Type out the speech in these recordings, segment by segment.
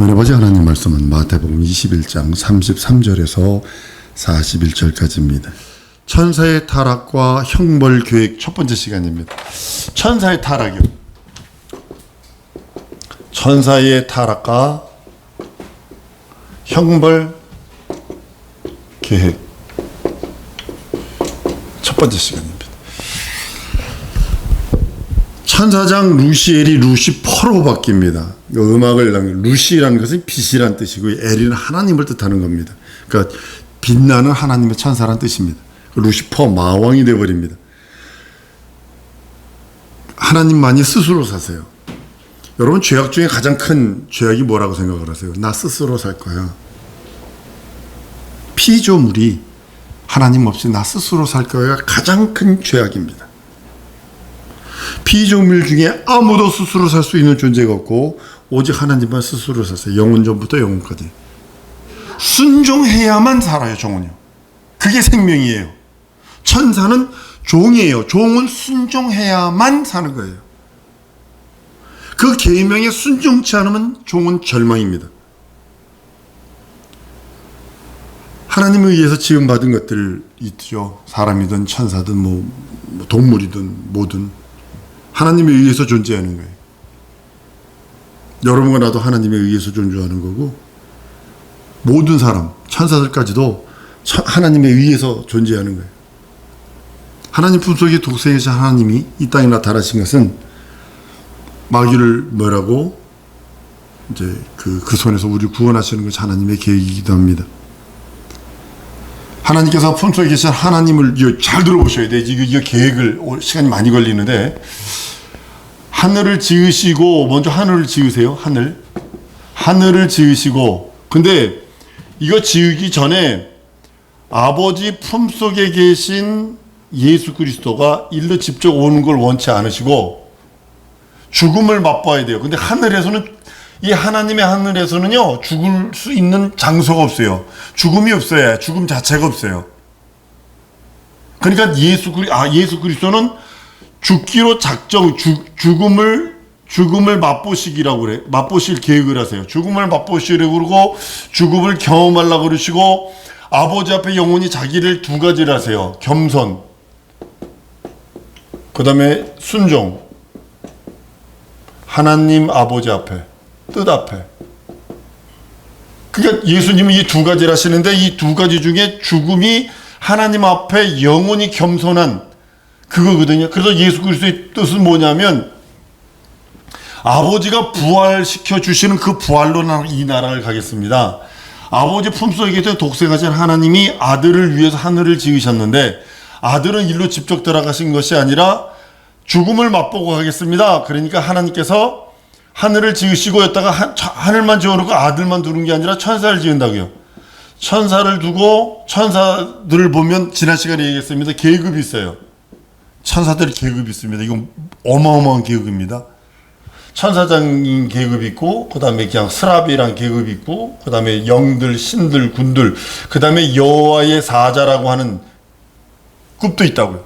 하나님 아버지, 하나님 말씀은 마태복음 21장 33절에서 41절까지입니다. 천사의 타락과 형벌 계획 첫 번째 시간입니다. 천사의 타락이요. 천사의 타락과 형벌 계획 첫 번째 시간입니다. 천사장 루시엘이 루시퍼로 바뀝니다. 음악을 루시라는 것은 빛이란 뜻이고 엘이는 하나님을 뜻하는 겁니다. 그러니까 빛나는 하나님의 천사란 뜻입니다. 루시퍼 마왕이 되어버립니다. 하나님만이 스스로 사세요. 여러분, 죄악 중에 가장 큰 죄악이 뭐라고 생각을 하세요? 나 스스로 살 거야. 피조물이 하나님 없이 나 스스로 살 거야가 가장 큰 죄악입니다. 피조물 중에 아무도 스스로 살 수 있는 존재가 없고 오직 하나님만 스스로 사세요. 영원 전부터 영원까지. 순종해야만 살아요. 종은요. 그게 생명이에요. 천사는 종이에요. 종은 순종해야만 사는 거예요. 그 계명에 순종치 않으면 종은 절망입니다. 하나님에 의해서 지음받은 것들 있죠. 사람이든 천사든 뭐 동물이든 뭐든 하나님에 의해서 존재하는 거예요. 여러분과 나도 하나님에 의해서 존재하는 거고, 모든 사람, 천사들까지도 하나님에 의해서 존재하는 거예요. 하나님 품속에 독생이신 하나님이 이 땅에 나타나신 것은 마귀를 뭐라고 이제 그 손에서 우리를 구원하시는 것이 하나님의 계획이기도 합니다. 하나님께서 품속에 계신 하나님을 잘 들어보셔야 돼요. 이 계획을 시간이 많이 걸리는데, 하늘을 지으시고, 먼저 하늘을 지으세요. 하늘을 지으시고, 근데 이거 지으기 전에 아버지 품속에 계신 예수 그리스도가 일로 직접 오는 걸 원치 않으시고 죽음을 맛봐야 돼요. 근데 하늘에서는, 이 하나님의 하늘에서는요, 죽을 수 있는 장소가 없어요. 죽음이 없어요. 죽음 자체가 없어요. 그러니까 예수 그리스도는 죽기로 죽음을 맛보시기라고 그래. 맛보실 계획을 하세요. 죽음을 맛보시려고 그러고, 죽음을 경험하려고 그러시고, 아버지 앞에 영원히 자기를 두 가지를 하세요. 겸손, 그 다음에 순종. 하나님 아버지 앞에, 뜻 앞에. 그러니까 예수님은 이 두 가지를 하시는데, 이 두 가지 중에 죽음이 하나님 앞에 영원히 겸손한 그거거든요. 그래서 예수 그리스도의 뜻은 뭐냐면, 아버지가 부활시켜 주시는 그 부활로 이 나라를 가겠습니다. 아버지 품속에 계신 독생하신 하나님이 아들을 위해서 하늘을 지으셨는데, 아들은 일로 직접 들어가신 것이 아니라 죽음을 맛보고 가겠습니다. 그러니까 하나님께서 하늘을 지으시고 였다가 하늘만 지어놓고 아들만 두는 게 아니라 천사를 지은다고요. 천사를 두고, 천사들을 보면 지난 시간에 얘기했습니다. 계급이 있어요. 천사들이 계급이 있습니다. 이건 어마어마한 계급입니다. 천사장인 계급이 있고, 그 다음에 그냥 스라비란 계급이 있고, 그 다음에 영들, 신들, 군들, 그 다음에 여호와의 사자라고 하는 급도 있다고요.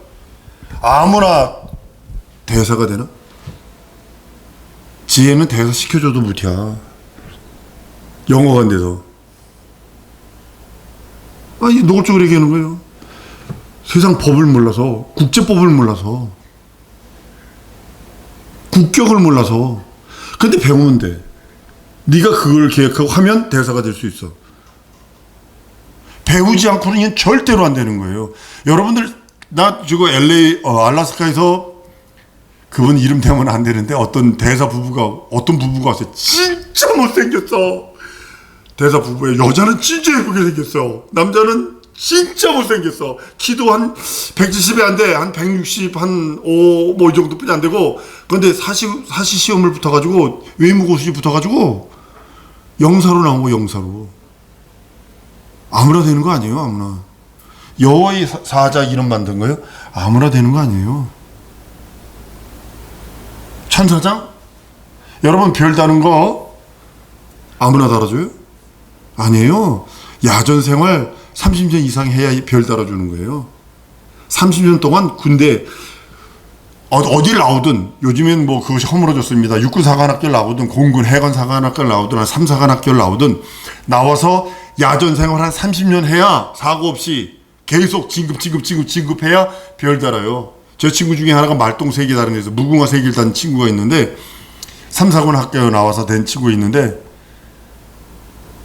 아무나 대사가 되나? 지혜는 대사 시켜줘도 못이야. 영어가 안 돼서. 아니, 노골적으로 얘기하는 거예요. 세상 법을 몰라서, 국제법을 몰라서, 국격을 몰라서. 근데 배우면 돼. 네가 그걸 계획하고 하면 대사가 될 수 있어. 배우지 않고는 이건 절대로 안 되는 거예요. 여러분들, 나 지금 LA, 알라스카에서, 그분 이름 대면 안 되는데, 어떤 부부가 왔어요. 진짜 못생겼어. 대사 부부예요. 여자는 진짜 예쁘게 생겼어. 남자는 진짜 못생겼어. 키도 한 170이 안 돼. 한 160, 한 5, 뭐 이 정도뿐이 안 되고. 근데 사시 시험을 붙어가지고, 외무고시 붙어가지고, 영사로 나온 거, 영사로. 아무나 되는 거 아니에요, 아무나. 여호와의 사자 이름 만든 거예요? 아무나 되는 거 아니에요. 천사장? 여러분, 별 다는 거 아무나 달아줘요? 아니에요. 야전 생활 30년 이상 해야 별 달아주는 거예요. 30년 동안 군대 어딜 나오든 요즘엔 뭐 그것이 허물어졌습니다. 육군사관학교를 나오든 공군 해관사관학교를 나오든 3사관학교를 나오든 나와서 야전 생활 한 30년 해야 사고 없이 계속 진급해야 별 달아요. 제 친구 중에 하나가 말동 세계 다른 데서 무궁화 세계를 단 친구가 있는데 3사관학교에 나와서 된 친구가 있는데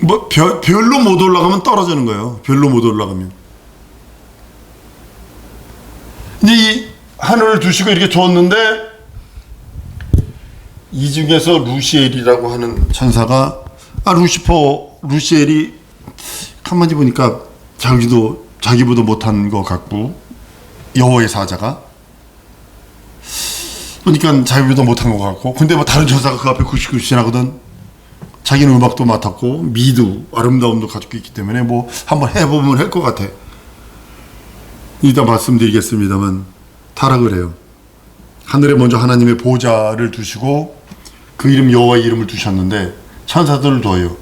뭐 별로 못 올라가면 떨어지는 거예요. 별로 못 올라가면. 이제 이 하늘을 두시고 이렇게 줬는데 이 중에서 루시엘이라고 하는 천사가 루시엘이 가만히 보니까 자기보다 못한 것 같고 여호와의 사자가 그러니까 자기보다 못한 것 같고 근데 뭐 다른 천사가 그 앞에 굿굿이나거든. 자기는 음악도 맡았고 미도 아름다움도 가지고 있기 때문에 뭐 한번 해보면 할 것 같아. 이따 말씀드리겠습니다만 타락을 해요. 하늘에 먼저 하나님의 보좌를 두시고 그 이름 여호와의 이름을 두셨는데 천사들을 둬요.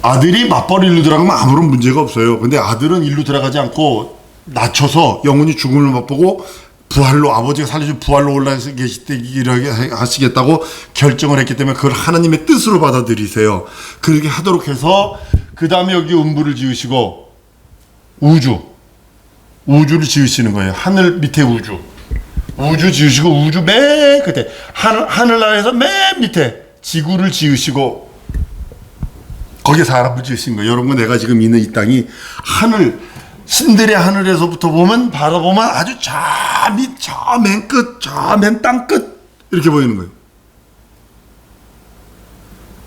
아들이 맞벌이 일로 들어가면 아무런 문제가 없어요. 근데 아들은 일로 들어가지 않고 낮춰서 영원히 죽음을 맛보고 부활로 아버지가 살려준 부활로 올라가시겠다고 결정을 했기 때문에 그걸 하나님의 뜻으로 받아들이세요. 그렇게 하도록 해서 그 다음에 여기 음부를 지으시고 우주를 지으시는 거예요. 하늘 밑에 우주 지으시고 우주 맨 끝에 하늘나라에서 맨 밑에 지구를 지으시고 거기에 사람을 지으신 거예요. 여러분 내가 지금 있는 이 땅이 신들의 하늘에서부터 바라보면 아주 저 맨 끝, 저 맨 땅 끝 이렇게 보이는 거예요.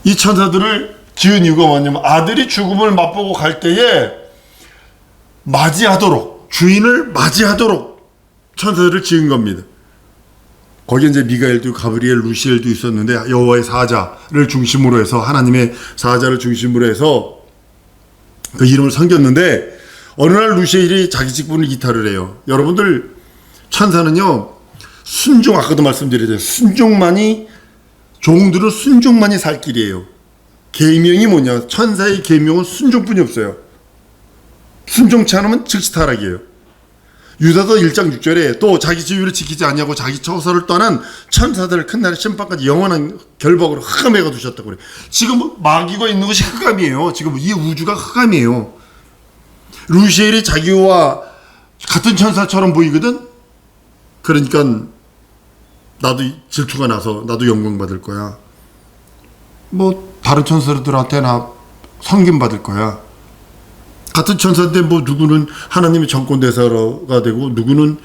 이 천사들을 지은 이유가 뭐냐면 아들이 죽음을 맛보고 갈 때에 주인을 맞이하도록 천사들을 지은 겁니다. 거기에 이제 미가엘도 가브리엘, 루시엘도 있었는데 여호와의 사자를 중심으로 해서 하나님의 사자를 중심으로 해서 그 이름을 섬겼는데 어느 날 루시엘이 자기 직분을 이탈을 해요. 여러분들 천사는요 아까도 말씀드렸죠. 종들은 순종만이 살 길이에요. 계명이 뭐냐? 천사의 계명은 순종뿐이 없어요. 순종치 않으면 즉시 타락이에요. 유다서 1장 6절에 또 자기 지위를 지키지 않냐고 자기 처소를 떠난 천사들을 큰 날의 심판까지 영원한 결박으로 흑암에 가두셨다고 그래요. 지금 마귀가 있는 것이 흑암이에요. 지금 이 우주가 흑암이에요. 루시엘이 자기와 같은 천사처럼 보이거든. 그러니까 나도 질투가 나서 나도 영광 받을 거야. 뭐 다른 천사들한테 나 섬김 받을 거야. 같은 천사인데 뭐 누구는 하나님의 정권 대사가 되고 누구는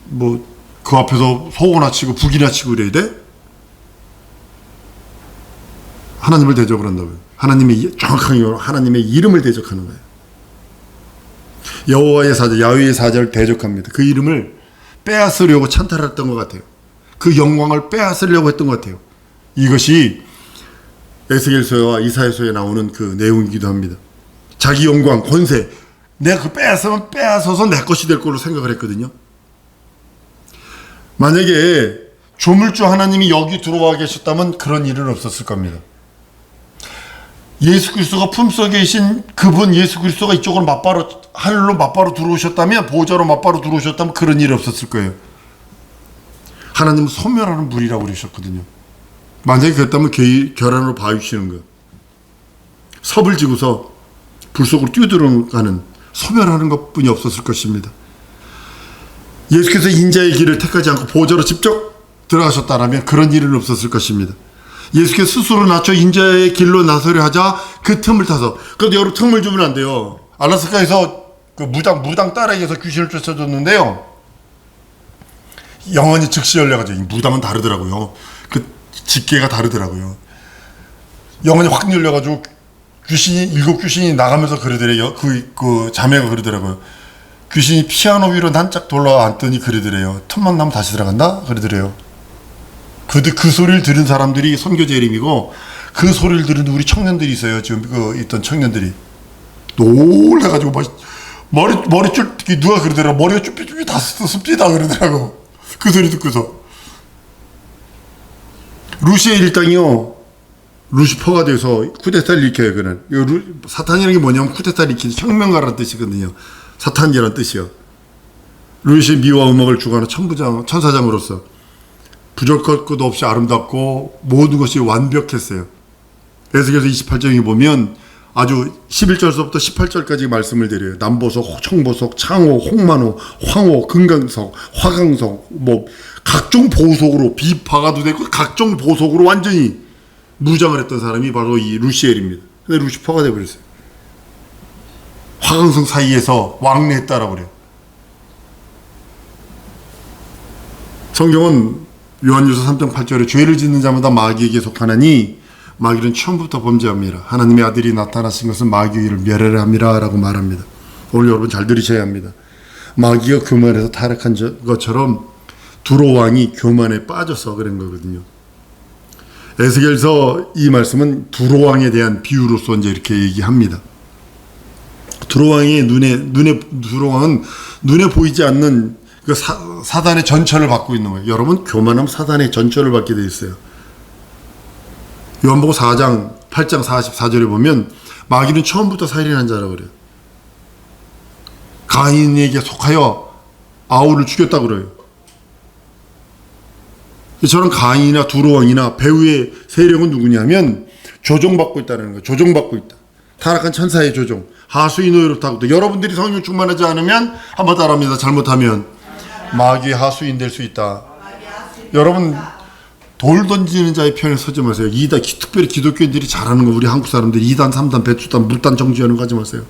뭐 그 앞에서 소고나 치고 북이나 치고 그래야 돼? 하나님을 대적을 한다고요. 정확하게 하나님의 이름을 대적하는 거예요. 여호와의 사자, 야훼의 사자를 대적합니다. 그 이름을 빼앗으려고 찬탈했던 것 같아요. 그 영광을 빼앗으려고 했던 것 같아요. 이것이 에스겔서와 이사야서에 나오는 그 내용이기도 합니다. 자기 영광, 권세, 내가 그 빼앗어서 내 것이 될 걸로 생각을 했거든요. 만약에 조물주 하나님이 여기 들어와 계셨다면 그런 일은 없었을 겁니다. 예수 그리스도가 품속에 계신 그분 예수 그리스도가 이쪽으로 하늘로 맞바로 들어오셨다면, 보좌로 맞바로 들어오셨다면 그런 일이 없었을 거예요. 하나님은 소멸하는 불이라고 그러셨거든요. 만약에 그랬다면 결안으로 봐주시는 거예요. 섭을 지고서 불 속으로 뛰어들어가는, 소멸하는 것뿐이 없었을 것입니다. 예수께서 인자의 길을 택하지 않고 보좌로 직접 들어가셨다면 그런 일은 없었을 것입니다. 예수께서 스스로 낮춰 인자의 길로 나서려 하자 그 틈을 타서, 그런데 여러분 틈을 주면 안 돼요. 알라스카에서 그 무당 딸에게서 귀신을 쫓아줬는데요, 영원히 즉시 열려가지고, 무당은 다르더라고요. 그 직계가 다르더라고요. 영원히 확 열려가지고 일곱 귀신이 나가면서 그러더래요. 그 자매가 그러더라고요. 귀신이 피아노 위로 난짝 돌아앉더니 그러더래요. 틈만 나면 다시 들어간다? 그러더래요. 그 소리를 들은 사람들이 선교제 이름이고, 그 소리를 들은 우리 청년들이 있어요. 지금 있던 청년들이 놀래가지고 머리줄 누가 그러더라고. 머리가 쭈삐쭈삐 다 습지다 그러더라고. 그 소리 듣고서. 루시의 일당이요, 루시퍼가 돼서 쿠데타를 일으켜요. 그는 사탄이라는 게 뭐냐면 쿠데타를 일으키는 혁명가라는 뜻이거든요. 사탄이라는 뜻이요. 루시의 미와 음악을 주관하는 천사장으로서 부족할 것 없이 아름답고 모든 것이 완벽했어요. 에스겔서 28장에 보면 아주 11절서부터 18절까지 말씀을 드려요. 남보석, 청보석, 창호, 홍만호, 황호, 금강석, 화강석, 뭐 각종 보석으로 비파가도 되고 각종 보석으로 완전히 무장을 했던 사람이 바로 이 루시엘입니다. 근데 루시퍼가 되어버렸어요. 화강성 사이에서 왕래했다라고 그래요. 성경은 요한일서 3장 8절에 죄를 짓는 자마다 마귀에게 속하나니 마귀는 처음부터 범죄합니다. 하나님의 아들이 나타나신 것은 마귀를 멸하려 함이라 라고 말합니다. 오늘 여러분 잘 들으셔야 합니다. 마귀가 교만해서 타락한 것처럼 두로 왕이 교만에 빠져서 그런 거거든요. 에스겔서 이 말씀은 두로 왕에 대한 비유로서 이제 이렇게 얘기합니다. 두로 왕은 눈에 보이지 않는 그 사단의 전철을 받고 있는 거예요. 여러분 교만하면 사단의 전철을 받게 돼 있어요. 요한복음 4장 8장 44절에 보면 마귀는 처음부터 살인한 자라고 그래요. 가인에게 속하여 아울을 죽였다고 그래요. 저런 가인이나 두로왕이나 배후의 세력은 누구냐면 조종받고 있다는 거예요. 조종받고 있다. 타락한 천사의 조종. 하수인 노예로부터. 여러분들이 성령 충만하지 않으면 한번 따라합니다. 잘못하면 마귀의 하수인 될 수 있다. 여러분 돌 던지는 자의 편에 서지 마세요. 특별히 기독교인들이 잘하는 거 우리 한국 사람들이 2단, 3단, 배추단, 물단 정지하는 거 하지 마세요.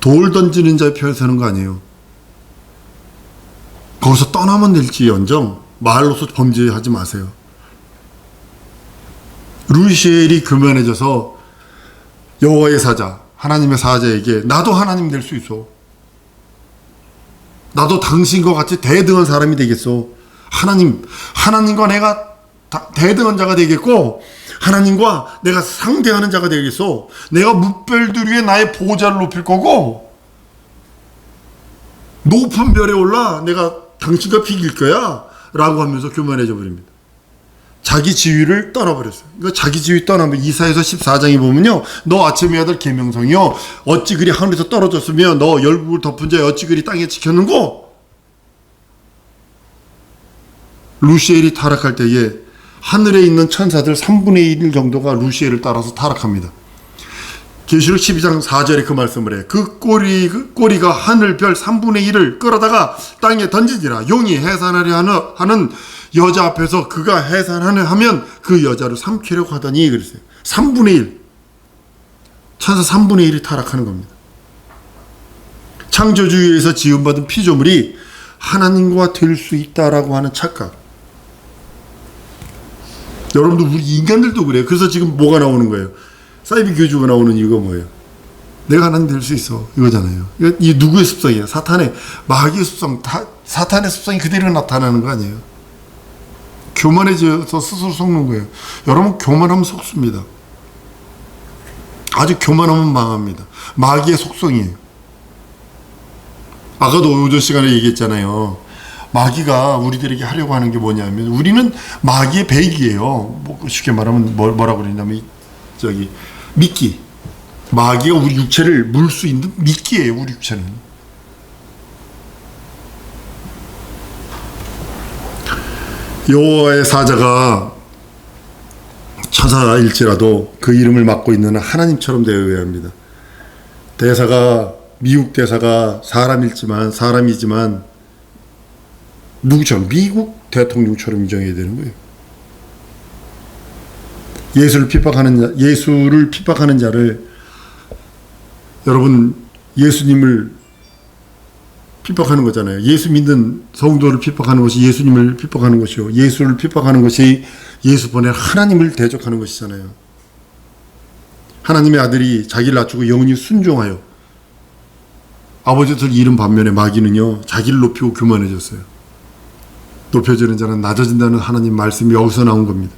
돌 던지는 자의 편에 서는 거 아니에요. 거기서 떠나면 될지언정 말로서 범죄하지 마세요. 루시엘이 교만해져서 여호와의 사자, 하나님의 사자에게 나도 하나님 될 수 있어. 나도 당신과 같이 대등한 사람이 되겠어. 하나님과 내가 대등한 자가 되겠고 하나님과 내가 상대하는 자가 되겠어. 내가 뭇별들 위에 나의 보좌를 높일 거고 높은 별에 올라 내가 당신과 비길 거야 라고 하면서 교만해져 버립니다. 자기 지위를 떠나버렸어요. 그러니까 자기 지위 떠나면 이사야서 14장에 보면요, 너 아침의 아들 계명성이요 어찌 그리 하늘에서 떨어졌으며 너 열국을 덮은 자여 어찌 그리 땅에 지켰는고. 루시엘이 타락할 때에 하늘에 있는 천사들 3분의 1 정도가 루시엘을 따라서 타락합니다. 계시록 12장 4절에 그 말씀을 해. 그 꼬리가 하늘 별 3분의 1을 끌어다가 땅에 던지니라. 용이 해산하려 하는 여자 앞에서 그가 해산하려 하면 그 여자를 삼키려고 하더니 그랬어요. 3분의 1. 천사 3분의 1이 타락하는 겁니다. 창조주의에서 지음받은 피조물이 하나님과 될 수 있다라고 하는 착각. 여러분들 우리 인간들도 그래요. 그래서 지금 뭐가 나오는 거예요? 사이비 교주가 나오는 이유가 뭐예요? 내가 하나님 될 수 있어 이거잖아요. 이 누구의 습성이에요? 사탄의, 마귀의 습성, 사탄의 습성이 그대로 나타나는 거 아니에요? 교만해져서 스스로 속는 거예요. 여러분 교만하면 속습니다. 아주 교만하면 망합니다. 마귀의 속성이에요. 아까도 오전 시간에 얘기했잖아요. 마귀가 우리들에게 하려고 하는 게 뭐냐면 우리는 마귀의 배기예요. 뭐 쉽게 말하면 뭐라고 그러냐면 미끼. 마귀가 우리 육체를 물 수 있는 미끼예요. 우리 육체는. 여호와의 사자가 천사일지라도 그 이름을 맡고 있는 하나님처럼 되어야 합니다. 미국 대사가 사람이지만 누구처럼? 미국 대통령처럼 인정해야 되는 거예요. 예수를 핍박하는 자를, 여러분 예수님을 핍박하는 거잖아요. 예수 믿는 성도를 핍박하는 것이 예수님을 핍박하는 것이요, 예수를 핍박하는 것이 예수 보낸 하나님을 대적하는 것이잖아요. 하나님의 아들이 자기를 낮추고 영원히 순종하여 아버지 뜻을 이룬 반면에 마귀는요 자기를 높이고 교만해졌어요. 높여지는 자는 낮아진다는 하나님 말씀이 여기서 나온 겁니다.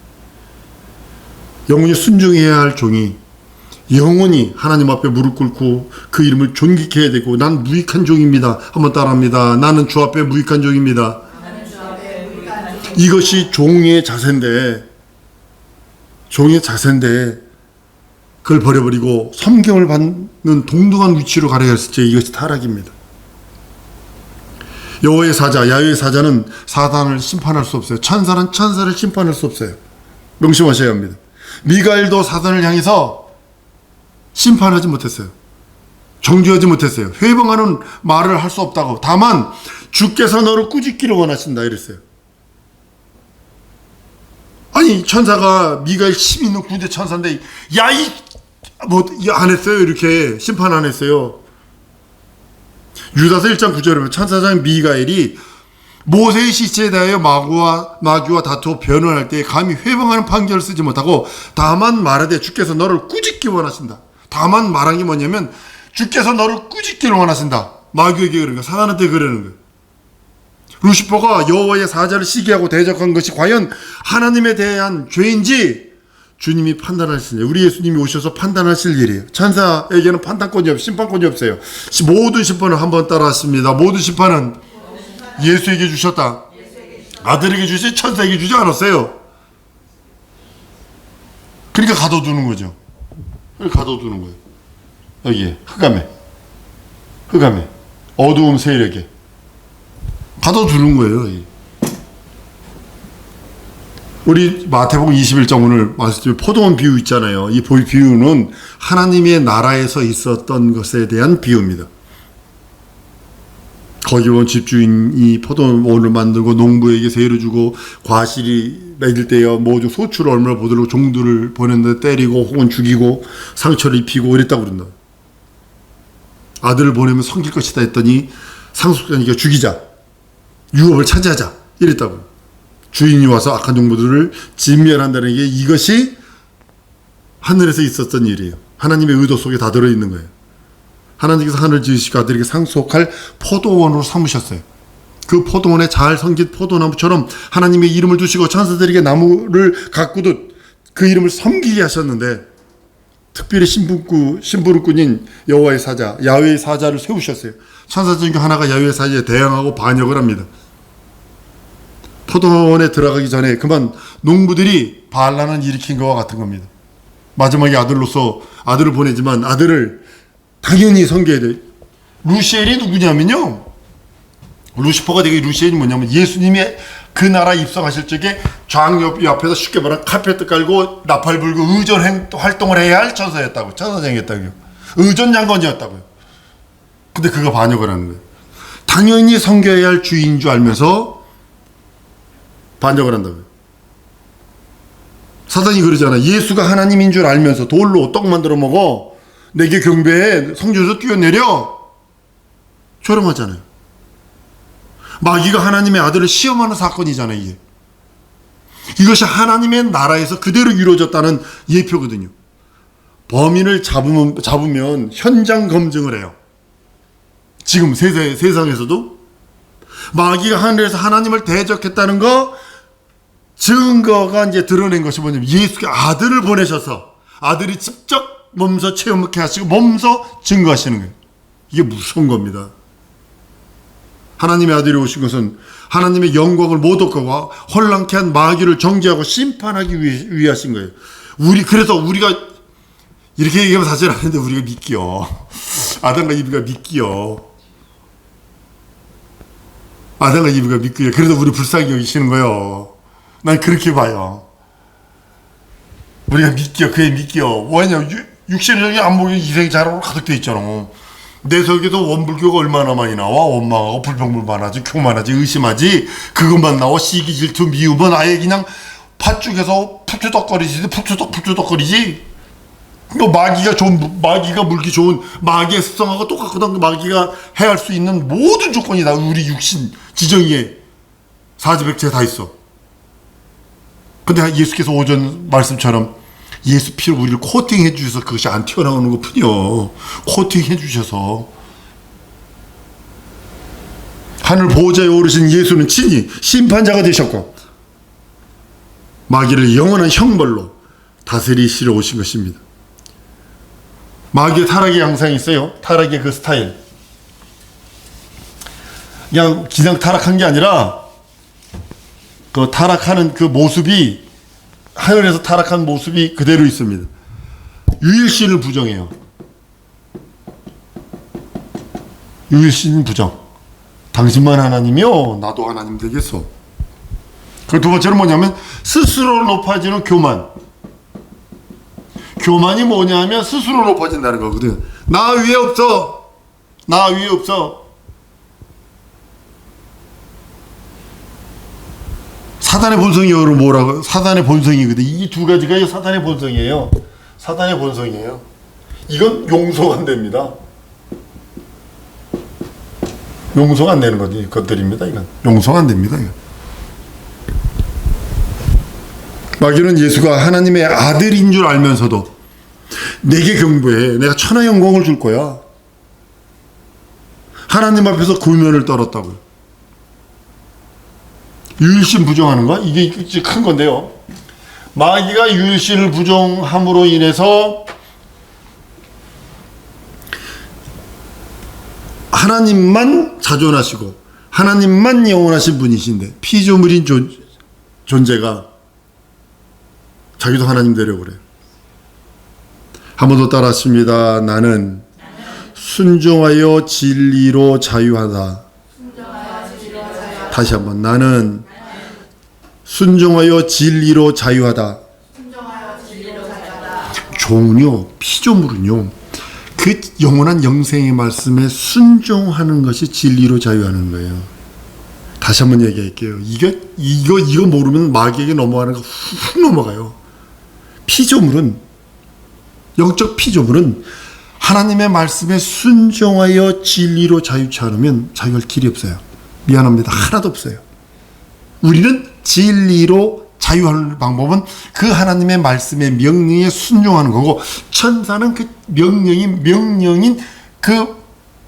영원히 순종해야 할 종이 영원히 하나님 앞에 무릎 꿇고 그 이름을 존귀케 해야 되고, 난 무익한 종입니다. 한번 따라합니다. 나는 주 앞에 무익한 종입니다. 이것이 종의 자세인데 그걸 버려버리고 섬김을 받는 동등한 위치로 가려 했을 때 이것이 타락입니다. 여호와의 사자, 야훼의 사자는 사단을 심판할 수 없어요. 천사는 천사를 심판할 수 없어요. 명심하셔야 합니다. 미가엘도 사단을 향해서 심판하지 못했어요. 정죄하지 못했어요. 회방하는 말을 할 수 없다고. 다만 주께서 너를 꾸짖기를 원하신다 이랬어요. 아니 천사가 미가엘 힘 있는 군대 천사인데 야이 뭐 안 했어요. 이렇게 심판 안 했어요. 유다서 1장 9절에 보면 천사장 미가엘이 모세의 시체에 대하여 마귀와 다투어 변호할 때 감히 회방하는 판결을 쓰지 못하고 다만 말하되 주께서 너를 꾸짖기 원하신다. 다만 말한 게 뭐냐면 주께서 너를 꾸짖기를 원하신다. 마귀에게 그러는 거야. 사단한테 그러는 거야. 루시퍼가 여호와의 사자를 시기하고 대적한 것이 과연 하나님에 대한 죄인지 주님이 판단하시는, 우리 예수님이 오셔서 판단하실 일이에요. 천사에게는 판단권이 없어요. 심판권이 없어요. 모든 심판을 한번 따라 하십니다. 모든 심판은 예수에게 주셨다. 아들에게 주시, 천사에게 주지 않았어요. 그러니까 가둬두는 거죠. 가둬두는 거예요. 여기에 흑암에 어두움 세력에 가둬두는 거예요. 우리 마태복음 21장 오늘 말씀드린 포도원 비유 있잖아요. 이 비유는 하나님의 나라에서 있었던 것에 대한 비유입니다. 거기 보면 집주인이 포도원을 만들고 농부에게 세를 주고 과실이 맺을 때에 모두 소출을 얼마나 보도록 종들을 보냈는데 때리고 혹은 죽이고 상처를 입히고 이랬다고 그런다. 아들을 보내면 섬길 것이다 했더니 상속자니까 죽이자, 유업을 차지하자 이랬다고. 주인이 와서 악한 종부들을 진멸한다는 게 이것이 하늘에서 있었던 일이에요. 하나님의 의도 속에 다 들어있는 거예요. 하나님께서 하늘을 지으시고 아들에게 상속할 포도원으로 삼으셨어요. 그 포도원에 잘 섬긴 포도나무처럼 하나님의 이름을 두시고 천사들에게 나무를 가꾸듯 그 이름을 섬기게 하셨는데 특별히 심부름꾼인 여호와의 사자, 야훼의 사자를 세우셨어요. 천사 중에 하나가 야훼의 사자에 대항하고 반역을 합니다. 포도원에 들어가기 전에 그만 농부들이 반란을 일으킨 것과 같은 겁니다. 마지막에 아들로서 아들을 보내지만 아들을 당연히 섬겨야 돼. 루시엘이 누구냐면요, 루시퍼가 되게 루시엘이 뭐냐면 예수님이 그 나라 입성하실 적에 좌옆 앞에서 쉽게 말하면 카페트 깔고 나팔 불고 의전 활동을 해야 할 천사였다고. 천사장이었다고요. 의전 장관이었다고요. 근데 그가 반역을 하는 거예요. 당연히 섬겨야 할 주인 줄 알면서 반역을 한다고요. 사단이 그러잖아. 예수가 하나님인 줄 알면서 돌로 떡 만들어 먹어, 내게 경배해, 성전에서 뛰어내려. 조롱하잖아요. 마귀가 하나님의 아들을 시험하는 사건이잖아요. 이게. 이것이 하나님의 나라에서 그대로 이루어졌다는 예표거든요. 범인을 잡으면 현장 검증을 해요. 지금 세상에서도 마귀가 하늘에서 하나님을 대적했다는 거 증거가 이제 드러낸 것이 뭐냐면 예수가 아들을 보내셔서 아들이 직접 몸소 체험케 하시고 몸소 증거하시는 거예요. 이게 무서운 겁니다. 하나님의 아들이 오신 것은 하나님의 영광을 모독하고 혼란케 한 마귀를 정죄하고 심판하기 위해 하신 거예요. 그래서 우리가 이렇게 얘기하면 사실 아닌데 우리가 믿기요. 아담과 이브가 믿기요. 아담과 이브가 믿기요. 그래서 우리 불쌍히 여기시는 거예요. 난 그렇게 봐요. 우리가 믿기요. 그에 믿기요. 왜냐, 육신의 안목이 이생자라고 가득 돼 있잖아. 내 속에서 원불교가 얼마나 많이 나와. 원망하고 불평불만하지, 교만하지, 의심하지. 그것만 나와. 시기, 질투, 미움은 아예 그냥 팥죽에서 푸투덕거리지. 마귀가 물기 좋은 마귀의 습성하고 똑같거든. 마귀가 해할 수 있는 모든 조건이 다 우리 육신 지정에 사지백체 다 있어. 근데 예수께서 오전 말씀처럼 예수 피로 우리를 코팅해 주셔서 그것이 안 튀어나오는 것 뿐이요. 코팅해 주셔서 하늘 보호자에 오르신 예수는 친히 심판자가 되셨고 마귀를 영원한 형벌로 다스리시러 오신 것입니다. 마귀의 타락의 양상이 있어요. 타락의 그 스타일. 그냥 타락한 게 아니라 그 타락하는 그 모습이, 하늘에서 타락한 모습이 그대로 있습니다. 유일신을 부정해요. 유일신 부정. 당신만 하나님이요 나도 하나님 되겠어. 그 두 번째는 뭐냐면 스스로 높아지는 교만. 교만이 뭐냐면 스스로 높아진다는 거거든. 나 위에 없어. 나 위에 없어. 사단의 본성이 뭐라고? 사단의 본성이거든. 이 두 가지가 사단의 본성이에요. 사단의 본성이에요. 이건 용서가 안 됩니다. 용서가 안 되는 것들입니다. 이건 용서가 안 됩니다. 이건. 마귀는 예수가 하나님의 아들인 줄 알면서도 내게 경배해. 내가 천하 영광을 줄 거야. 하나님 앞에서 구면을 떨었다고요. 유일신 부정하는 거? 이게 큰 건데요. 마귀가 유일신을 부정함으로 인해서 하나님만 자존하시고 하나님만 영원하신 분이신데 피조물인 존재가 자기도 하나님 되려고 그래요. 한 번 더 따라하십니다. 나는 순종하여 진리로 자유하다. 다시 한번. 나는 순종하여 진리로 자유하다. 종은요, 피조물은요, 그 영원한 영생의 말씀에 순종하는 것이 진리로 자유하는 거예요. 다시 한번 얘기할게요. 이거 모르면 마귀에게 넘어가는 거 훅 넘어가요. 피조물은, 영적 피조물은 하나님의 말씀에 순종하여 진리로 자유치 않으면 자유할 길이 없어요. 미안합니다. 하나도 없어요. 우리는 진리로 자유할 방법은 그 하나님의 말씀의 명령에 순종하는 거고, 천사는 그 명령인 그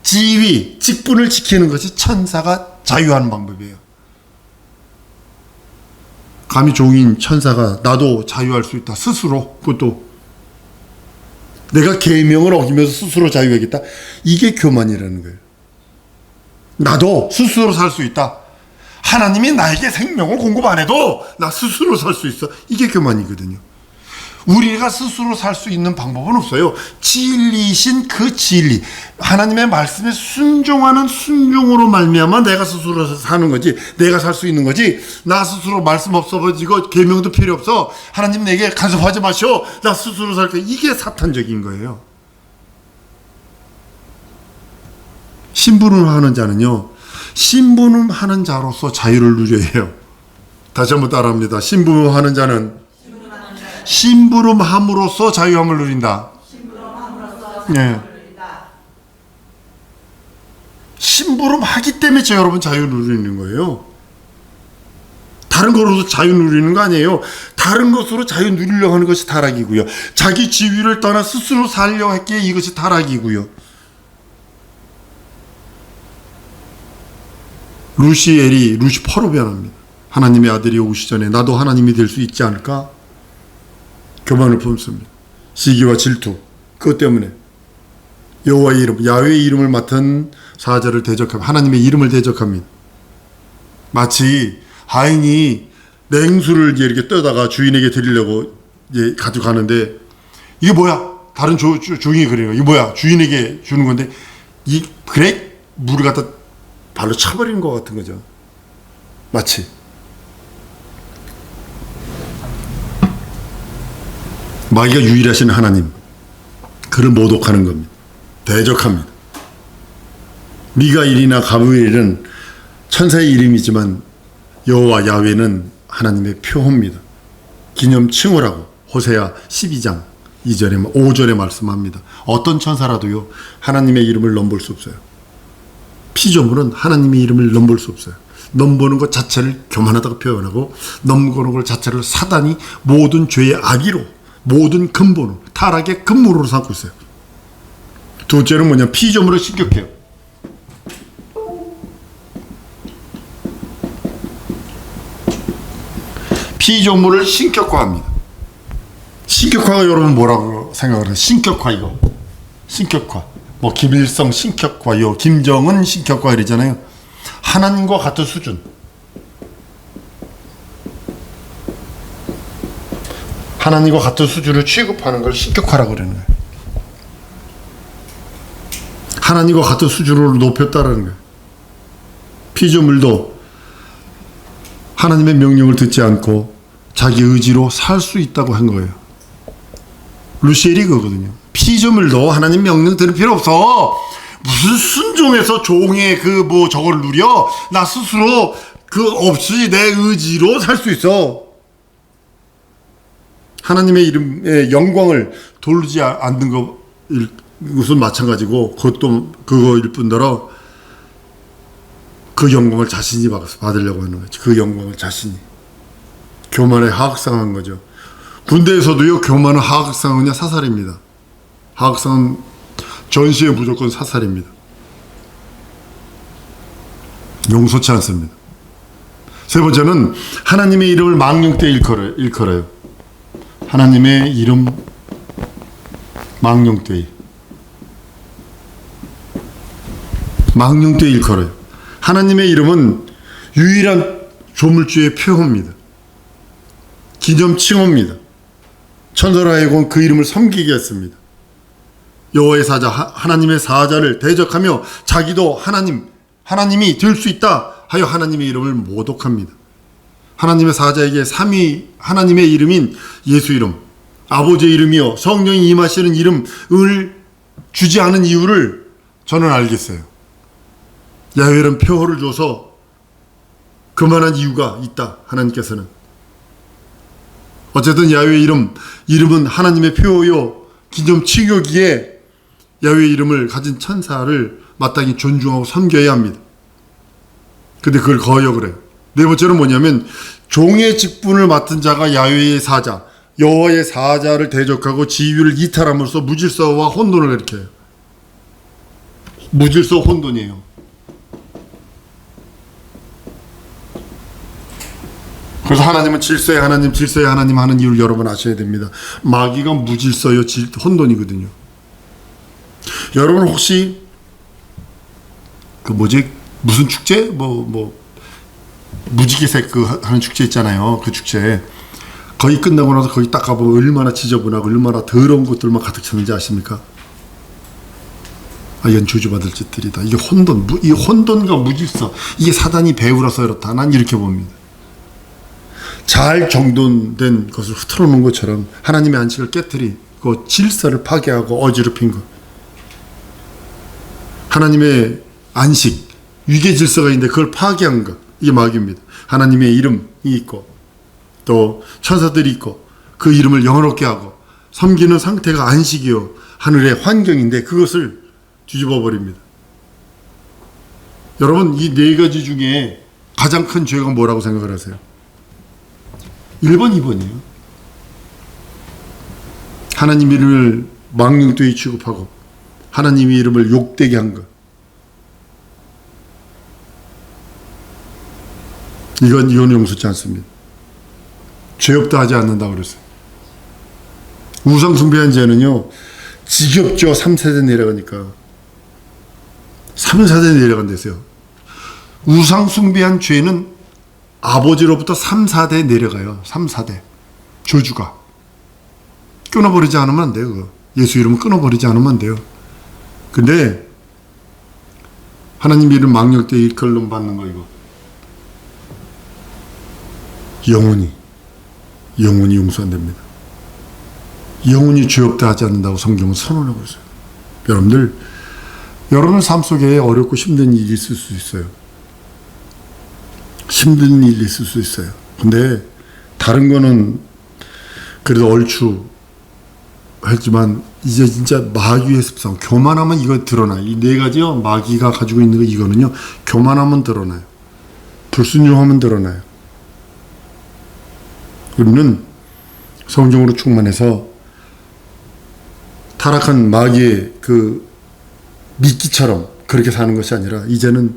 지위, 직분을 지키는 것이 천사가 자유하는 방법이에요. 감히 종인 천사가 나도 자유할 수 있다. 스스로. 그것도 내가 계명을 어기면서 스스로 자유하겠다. 이게 교만이라는 거예요. 나도 스스로 살 수 있다. 하나님이 나에게 생명을 공급 안 해도 나 스스로 살 수 있어. 이게 교만이거든요. 우리가 스스로 살 수 있는 방법은 없어요. 진리이신 그 진리, 하나님의 말씀에 순종하는 순종으로 말미암아 내가 스스로 사는 거지, 내가 살 수 있는 거지. 나 스스로 말씀 없어가지고 계명도 필요 없어. 하나님 내게 간섭하지 마시오. 나 스스로 살 거야. 이게 사탄적인 거예요. 심부름하는 자는요, 심부름하는 자로서 자유를 누려야 해요. 다시 한번 따라합니다. 심부름하는 자는 심부름함으로써 자유함을 누린다. 네. 심부름하기 때문에 여러분 자유 누리는 거예요. 다른 거로서 자유 누리는 거 아니에요. 다른 것으로 자유 누리려고 하는 것이 타락이고요. 자기 지위를 떠나 스스로 살려고 했기에 이것이 타락이고요. 루시퍼로 변합니다. 하나님의 아들이 오기 전에 나도 하나님이 될 수 있지 않을까? 교만을 품습니다. 시기와 질투, 그것 때문에 여호와의 이름, 야훼의 이름을 맡은 사자를 대적합니다. 하나님의 이름을 대적합니다. 마치 하인이 냉수를 이렇게 떠다가 주인에게 드리려고 가져가는데, 이게 뭐야? 다른 주인이 그래요. 이게 뭐야? 주인에게 주는 건데, 그래? 물을 갖다 발로 차버리는 것 같은 거죠. 마치. 마귀가 유일하신 하나님, 그를 모독하는 겁니다. 대적합니다. 미가일이나 가브리엘은 천사의 이름이지만 여호와 야훼는 하나님의 표호입니다. 기념칭을 하고 호세아 12장 2절에 5절에 말씀합니다. 어떤 천사라도요, 하나님의 이름을 넘볼 수 없어요. 피조물은 하나님의 이름을 넘볼 수 없어요. 넘보는 것 자체를 교만하다고 표현하고, 넘보는 것 자체를 사단이 모든 죄의 아기로, 모든 근본으로, 타락의 근본으로 삼고 있어요. 둘째는 뭐냐? 피조물을 신격해요. 피조물을 신격화합니다. 신격화가 여러분 뭐라고 생각을 해요? 신격화, 이거. 신격화. 뭐 김일성 신격화요, 김정은 신격화 이러잖아요. 하나님과 같은 수준. 하나님과 같은 수준을 취급하는 걸 신격화라고 그러는 거예요. 하나님과 같은 수준으로 높였다라는 거예요. 피조물도 하나님의 명령을 듣지 않고 자기 의지로 살 수 있다고 한 거예요. 루시엘이 그거거든요. 피조물도 하나님 명령 들을 필요 없어. 무슨 순종해서 종의 저걸 누려. 나 스스로 없이 내 의지로 살 수 있어. 하나님의 이름의 영광을 돌리지 않는 것은 마찬가지고, 그거일 뿐더러 그 영광을 자신이 받으려고 하는 거지. 그 영광을 자신이. 교만에 하악상한 거죠. 군대에서도요, 교만은 하악상하냐 사살입니다. 하악상은 전시에 무조건 사살입니다. 용서치 않습니다. 세 번째는 하나님의 이름을 망령되이 일컬어요. 하나님의 이름 망령되이 일컬어요. 하나님의 이름은 유일한 조물주의 표호입니다. 기념칭호입니다. 천사로 하여금 그 이름을 섬기게 했습니다. 여호와의 사자, 하나님의 사자를 대적하며 자기도 하나님이 될 수 있다 하여 하나님의 이름을 모독합니다. 하나님의 사자에게 삼위 하나님의 이름인 예수 이름, 아버지의 이름이요 성령이 임하시는 이름을 주지 않은 이유를 저는 알겠어요. 야훼는 표호를 줘서 그만한 이유가 있다. 하나님께서는 어쨌든 야훼의 이름은 하나님의 표호요 기념칭호기에 야훼의 이름을 가진 천사를 마땅히 존중하고 섬겨야 합니다. 근데 그걸 거역을 해요. 네 번째는 뭐냐면 종의 직분을 맡은 자가 야훼의 사자, 여호와의 사자를 대적하고 지위를 이탈함으로써 무질서와 혼돈을 일으켜요. 무질서 혼돈이에요. 그래서 하나님은 질서의 하나님 하는 이유를 여러분 아셔야 됩니다. 마귀가 무질서요 혼돈이거든요. 여러분 혹시 무슨 축제? 무지개색 하는 축제 있잖아요. 그 축제. 거의 끝나고 나서 거기 딱 가보면 얼마나 지저분하고 얼마나 더러운 것들만 가득 찼는지 아십니까? 이건 저주받을 짓들이다. 이게 이 혼돈과 무질서. 이게 사단이 배우라서 그렇다. 난 이렇게 봅니다. 잘 정돈된 것을 흐트러 놓은 것처럼 하나님의 안식을 깨뜨리고 질서를 파괴하고 어지럽힌 것. 하나님의 안식, 위계 질서가 있는데 그걸 파괴한 것. 이게 마귀입니다. 하나님의 이름이 있고 또 천사들이 있고 그 이름을 영원롭게 하고 섬기는 상태가 안식이요 하늘의 환경인데 그것을 뒤집어 버립니다. 여러분 이 네 가지 중에 가장 큰 죄가 뭐라고 생각을 하세요? 1번, 2번이에요. 하나님 이름을 망령되이 취급하고 하나님의 이름을 욕되게 한 것. 이건 용서치 않습니다. 죄 없다 하지 않는다고 그랬어요. 우상 숭배한 죄는요, 지겹죠. 3세대 내려가니까. 3세대 내려간대요. 우상 숭배한 죄는 아버지로부터 3, 4대 내려가요. 3, 4대. 저주가. 끊어버리지 않으면 안 돼요. 그거. 예수 이름은 끊어버리지 않으면 안 돼요. 근데 하나님 이름 망령되이 일컬음 받는 거 이거. 영원히 용서 안 됩니다. 영원히 죄 없다 하지 않는다고 성경은 선언하고 있어요. 여러분 삶 속에 어렵고 힘든 일이 있을 수 있어요. 힘든 일이 있을 수 있어요. 근데 다른 거는 그래도 얼추 했지만 이제 진짜 마귀의 습성, 교만하면 이거 드러나요. 이 네 가지요. 마귀가 가지고 있는 거 이거는요. 교만하면 드러나요. 불순종하면 드러나요. 우리는 성령으로 충만해서 타락한 마귀의 그 미끼처럼 그렇게 사는 것이 아니라 이제는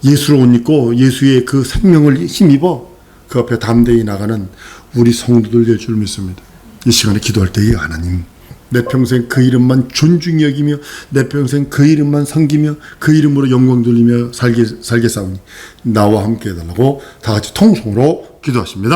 예수를 옷 입고 예수의 그 생명을 힘입어 그 앞에 담대히 나가는 우리 성도들 될 줄 믿습니다. 이 시간에 기도할 때에 하나님 내 평생 그 이름만 존중히 여기며 내 평생 그 이름만 섬기며 그 이름으로 영광 돌리며 살게 싸우니 나와 함께 해달라고 다 같이 통성으로 기도하십니다.